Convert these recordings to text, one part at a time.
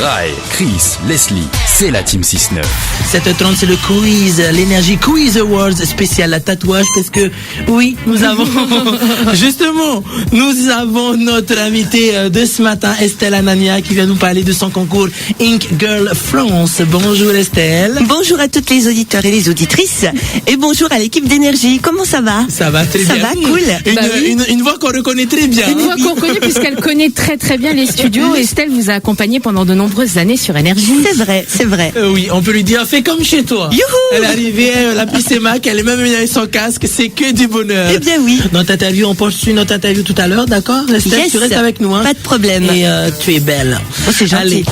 Rai, Chris, Leslie, c'est la Team 6-9. 7h30, c'est le quiz, l'énergie Quiz Awards spécial, la tatouage, parce que, oui, nous avons, justement, nous avons notre invitée de ce matin, Estelle Anania, qui vient nous parler de son concours Ink Girl France. Bonjour Estelle. Bonjour à toutes les auditeurs et les auditrices, et bonjour à l'équipe d'énergie. Comment ça va? Ça va très bien. Ça va, cool. Une voix qu'on reconnaît très bien. Une voix qu'on reconnaît puisqu'elle connaît très très bien les studios. Estelle vous a accompagné pendant de nombreuses années sur Énergie. C'est vrai, c'est vrai. Oui, on peut lui dire, fais comme chez toi. Youhou. Elle est arrivée, la Mac, elle est même venue avec son casque, c'est que du bonheur. Eh bien oui. Dans ta interview, on poursuit notre interview tout à l'heure, d'accord Estelle, Yes. tu restes avec nous, hein. Pas de problème. Et tu es belle. Oh, c'est gentil. Allez.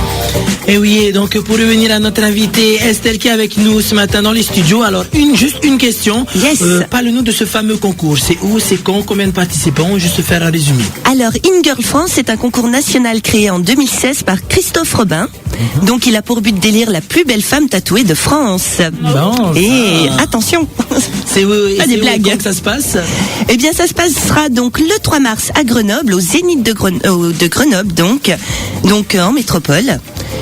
Et oui, et donc pour revenir à notre invitée Estelle qui est avec nous ce matin dans les studios, alors juste une question. Yes. Parle-nous de ce fameux concours. C'est où, c'est quand, combien de participants? Juste faire un résumé. Alors, In Girl France, c'est un concours national créé en 2016 par Christophe Robin. Donc, il a pour but d'élire la plus belle femme tatouée de France. Bon, Et attention, c'est où, Pas des blagues. Quand que ça se passe? eh bien, ça se passera donc le 3 mars à Grenoble, au Zénith de Grenoble, donc en métropole,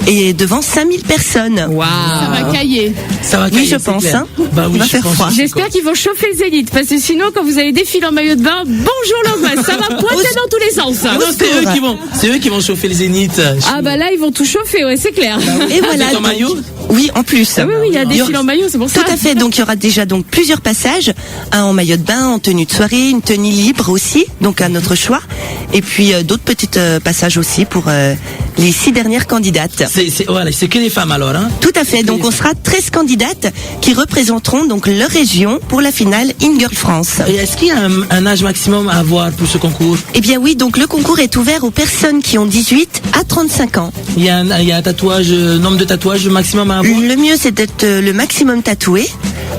et devant 5000 personnes. Waouh. Ça va cailler. Ça va Oui, cailler, je c'est pense, clair. hein. Bah oui, Il va je faire pense froid. aussi, J'espère qu'ils vont chauffer le Zénith parce que sinon quand vous allez défiler en maillot de bain, bonjour l'angoisse, ça va pointer dans tous les sens. Ah non, c'est eux qui vont chauffer le Zénith. Ah bah là ils vont tout chauffer, ouais c'est clair. Et voilà. Avec ton donc- maillot? Oui, en plus. Ah oui, il y a des Il y aura- filets en maillot, c'est pour ça. Tout à fait. Donc il y aura déjà donc plusieurs passages, un en maillot de bain, en tenue de soirée, une tenue libre aussi, donc à notre choix, et puis d'autres petits passages aussi pour les 6 dernières candidates. Voilà, c'est que les femmes alors, hein? Tout à fait. Donc on sera 13 candidates qui représenteront donc leur région pour la finale In Girl France. Et est-ce qu'il y a un âge maximum à avoir pour ce concours? Eh bien oui, donc le concours est ouvert aux personnes qui ont 18 à 35 ans. Il y a un tatouage, nombre de tatouages maximum à avoir? Le mieux c'est d'être le maximum tatoué.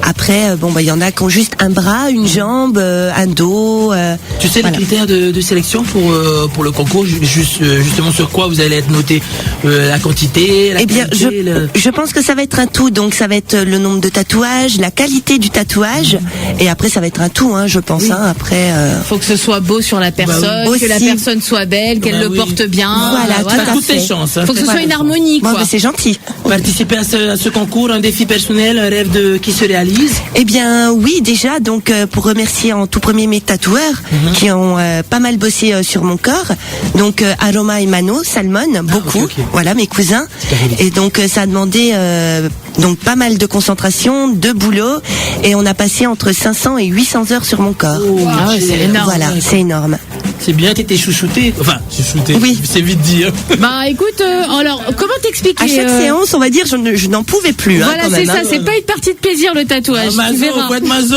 Après, il y en a qui ont juste un bras, une jambe, un dos. Tu sais voilà. les critères de sélection pour le concours, justement sur quoi vous allez être noté? La quantité, la Eh bien, qualité, je pense que ça va être un tout. Donc, ça va être le nombre de tatouages, la qualité du tatouage, et après, ça va être un tout, hein, je pense. Oui. Hein, après, Faut que ce soit beau sur la personne, oui. que la Aussi. personne soit belle, qu'elle Bah le oui. porte bien. Voilà, tout T'as à toutes tes fait. chances. Hein. Faut que ce soit Voilà. une harmonie bon, quoi. c'est gentil. Participer à ce concours, un défi personnel, un rêve qui se réalise. Eh bien, oui, déjà. Donc, pour remercier en tout premier mes tatoueurs qui ont pas mal bossé sur mon corps. Donc, Aroma et Mano, Salmon, beaucoup. ok. Voilà, mes cousins. Et donc, ça a demandé donc pas mal de concentration, de boulot, et on a passé entre 500 et 800 heures sur mon corps. Ah ouais, c'est énorme. Voilà, c'est énorme. C'est bien, t'étais chouchouté. Enfin, chouchouté. Oui. C'est vite dit. Hein. Bah écoute, alors comment t'expliquer À chaque séance, on va dire, je n'en pouvais plus. Voilà, quand c'est même, ça, hein. c'est pas une partie de plaisir le tatouage. Tu Mazo, verras. faut être mazo.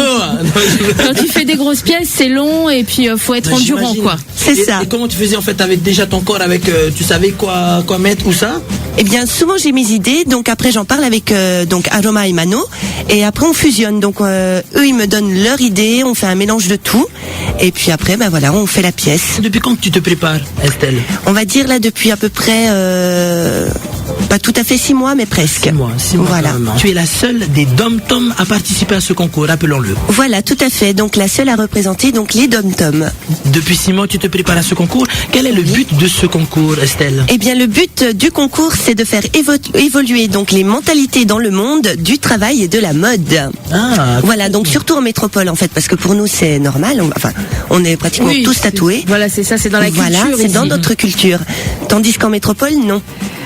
Quand tu fais des grosses pièces, c'est long et puis faut être endurant J'imagine. quoi. C'est Et- ça. Et comment tu faisais en fait avec déjà ton corps, avec tu savais quoi mettre ou ça? Eh bien, souvent j'ai mes idées, donc après j'en parle avec donc Aroma et Mano, et après on fusionne. Donc eux ils me donnent leur idée, on fait un mélange de tout, et puis après voilà, on fait la pièce. Depuis quand tu te prépares, Estelle? On va dire là depuis à peu près pas tout à fait 6 mois, mais presque. 6 mois. Voilà. quand même, hein. Tu es la seule des dom-toms à participer à ce concours, rappelons-le. Voilà, tout à fait. Donc la seule à représenter donc les dom-toms. Depuis 6 mois, tu te prépares à ce concours. Quel est le but de ce concours, Estelle? Eh bien, le but du concours, c'est de faire évoluer donc les mentalités dans le monde du travail et de la mode. Ah, Voilà, donc surtout en métropole en fait, parce que pour nous c'est normal. On est pratiquement Oui, tous c'est- tatoués. Voilà, c'est ça, c'est dans la Voilà, culture. c'est ici. dans notre culture. Tandis qu'en métropole, non.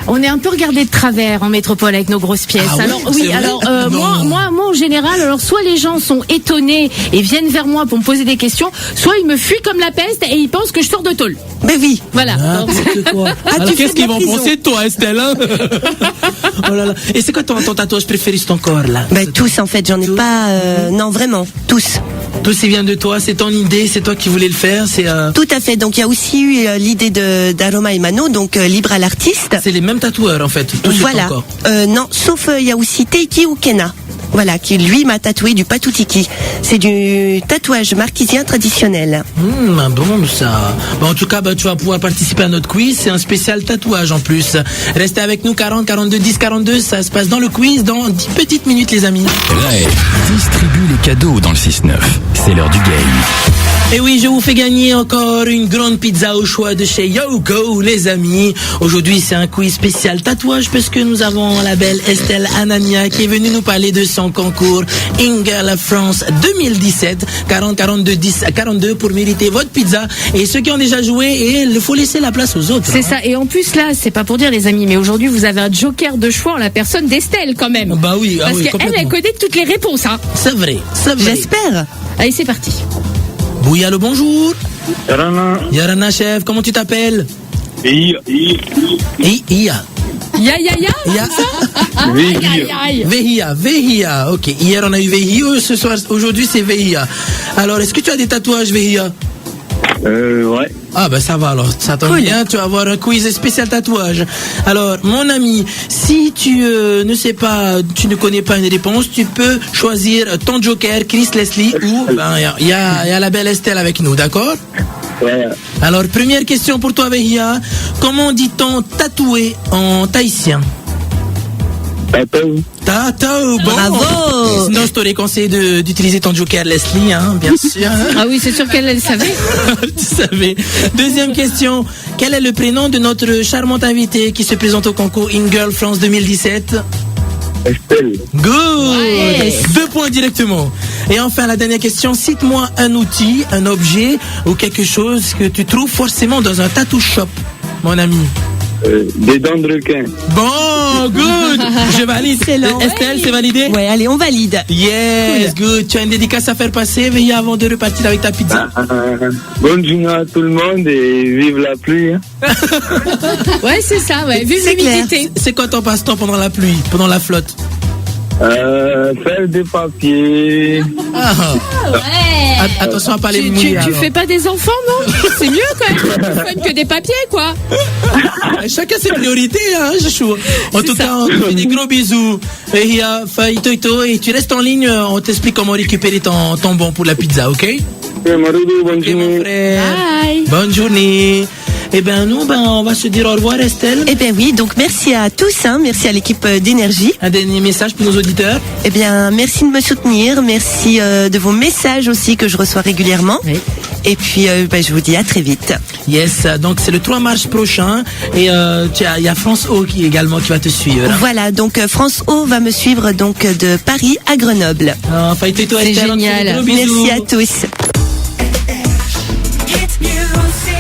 On est un peu regardé de travers en métropole avec nos grosses pièces. Ah ouais, alors c'est oui, vrai alors Non. moi en général, alors soit les gens sont étonnés et viennent vers moi pour me poser des questions, soit ils me fuient comme la peste et ils pensent que je sors de tôle. Ben oui. Voilà. Donc, n'importe quoi. Ah, Alors tu fais qu'est-ce de la qu'ils vont prison. penser de toi, Estelle, hein? Oh là là. Et c'est quoi ton tatouage préféré sur ton corps, là? Ben tous en fait, j'en ai pas. Non, vraiment, tous. Tout ça vient de toi, c'est ton idée, c'est toi qui voulais le faire, Tout à fait. Donc il y a aussi eu l'idée d'Aroma et Mano, donc libre à l'artiste. c'est les mêmes tatoueurs, en fait, tous sur Voilà. ton corps. Non, sauf il y a aussi Teiki ou Kena. Voilà, qui lui m'a tatoué du patutiki. C'est du tatouage marquisien traditionnel. Bon, ça. Bon, en tout cas, tu vas pouvoir participer à notre quiz. C'est un spécial tatouage en plus. Restez avec nous, 40 42 10 42. Ça se passe dans le quiz dans 10 petites minutes, les amis. Rai distribue les cadeaux dans le 6-9. C'est l'heure du game. Et oui, je vous fais gagner encore une grande pizza au choix de chez Yoko, les amis. Aujourd'hui, c'est un quiz spécial tatouage parce que nous avons la belle Estelle Anania qui est venue nous parler de son concours In-Girl France 2017. 40-42-10-42 pour mériter votre pizza. Et ceux qui ont déjà joué, il faut laisser la place aux autres. C'est ça. Et en plus, là, c'est pas pour dire, les amis, mais aujourd'hui, vous avez un joker de choix en la personne d'Estelle, quand même. Bah oui, Parce qu'elle, elle connaît toutes les réponses, hein. C'est vrai. J'espère. Allez, c'est parti. Oui, allô, bonjour. Yarana, chef, comment tu t'appelles? Iya. Ya. Vehia, ok. Hier, on a eu Vehia, aujourd'hui, c'est Vehia. Alors, est-ce que tu as des tatouages, Vehia? Ouais. Ah bah ça va alors, ça tombe bien, tu vas avoir un quiz spécial tatouage. Alors mon ami, si tu ne sais pas, tu ne connais pas une réponse, tu peux choisir ton joker, Chris, Leslie ou il y a la belle Estelle avec nous, d'accord? Ouais. Alors première question pour toi Vehia, comment dit-on tatoué en tahitien? Tatou, bon. Bravo. Sinon, je t'aurais conseillé d'utiliser ton joker Leslie, hein, bien sûr. Ah oui, c'est sûr qu'elle savait. Tu savais. Deuxième question. Quel est le prénom de notre charmante invitée qui se présente au concours In-Girl France 2017? Estelle. Good. Ouais. 2 points directement. Et enfin, la dernière question. Cite-moi un outil, un objet ou quelque chose que tu trouves forcément dans un tattoo shop, mon ami. Des dents de requin. Bon, good. Je valide. Excellent. Estelle, c'est validé? Ouais, allez, on valide. Yes, good. Tu as une dédicace à faire passer, Veilla, avant de repartir avec ta pizza. Bonne journée à tout le monde et vive la pluie. Hein. Ouais, c'est ça, ouais. Vive C'est l'humidité. C'est quoi ton passe-temps pendant la pluie, pendant la flotte? Faire des papiers. Ouais. Attention à pas les Tu mouiller. alors. fais pas des enfants, non? C'est mieux quand même. Tu fais que des papiers, quoi. Chacun ses priorités, hein, Joshua. En tout cas, on te fait des gros bisous. Et tu restes en ligne, on t'explique comment récupérer ton bon pour la pizza, ok? Maroudou, bonne Ok, mon journée. frère. Bye. Bonne journée. Eh ben nous, on va se dire au revoir, Estelle. Eh bien oui, donc merci à tous, hein, merci à l'équipe d'Énergie. Un dernier message pour nos auditeurs. Eh bien, merci de me soutenir, merci de vos messages aussi que je reçois régulièrement. Oui. Et puis, je vous dis à très vite. Yes, donc c'est le 3 mars prochain. Et il y a France O qui va te suivre. Voilà, donc France O va me suivre donc de Paris à Grenoble. Enfin, toi, C'est Estelle, on te fait des génial. gros bisous. Merci à tous. Hit music.